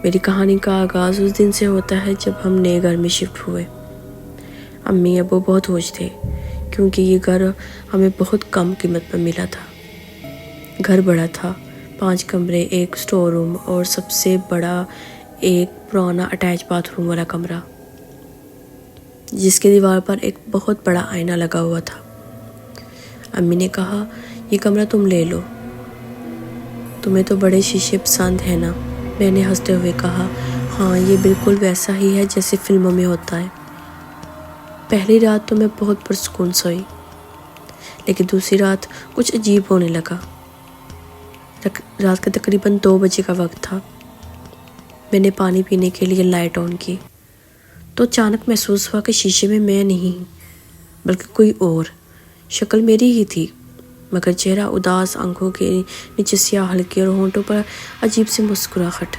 میری کہانی کا آغاز اس دن سے ہوتا ہے جب ہم نئے گھر میں شفٹ ہوئے۔ امی ابو بہت خوش تھے کیونکہ یہ گھر ہمیں بہت کم قیمت پر ملا تھا۔ گھر بڑا تھا، 5 کمرے، 1 سٹور روم اور سب سے بڑا ایک پرانا اٹیچ باتھ روم والا کمرہ، جس کے دیوار پر ایک بہت بڑا آئینہ لگا ہوا تھا۔ امی نے کہا، یہ کمرہ تم لے لو، تمہیں تو بڑے شیشے پسند ہے نا؟ میں نے ہنستے ہوئے کہا، ہاں یہ بالکل ویسا ہی ہے جیسے فلموں میں ہوتا ہے۔ پہلی رات تو میں بہت پرسکون سوئی، لیکن دوسری رات کچھ عجیب ہونے لگا۔ رات کا تقریباً 2 بجے کا وقت تھا۔ میں نے پانی پینے کے لیے لائٹ آن کی تو اچانک محسوس ہوا کہ شیشے میں میں نہیں بلکہ کوئی اور شکل میری ہی تھی، مگر چہرہ اداس، آنکھوں کے نیچے سیاہ ہلکی اور ہونٹوں پر عجیب سی مسکراہٹ۔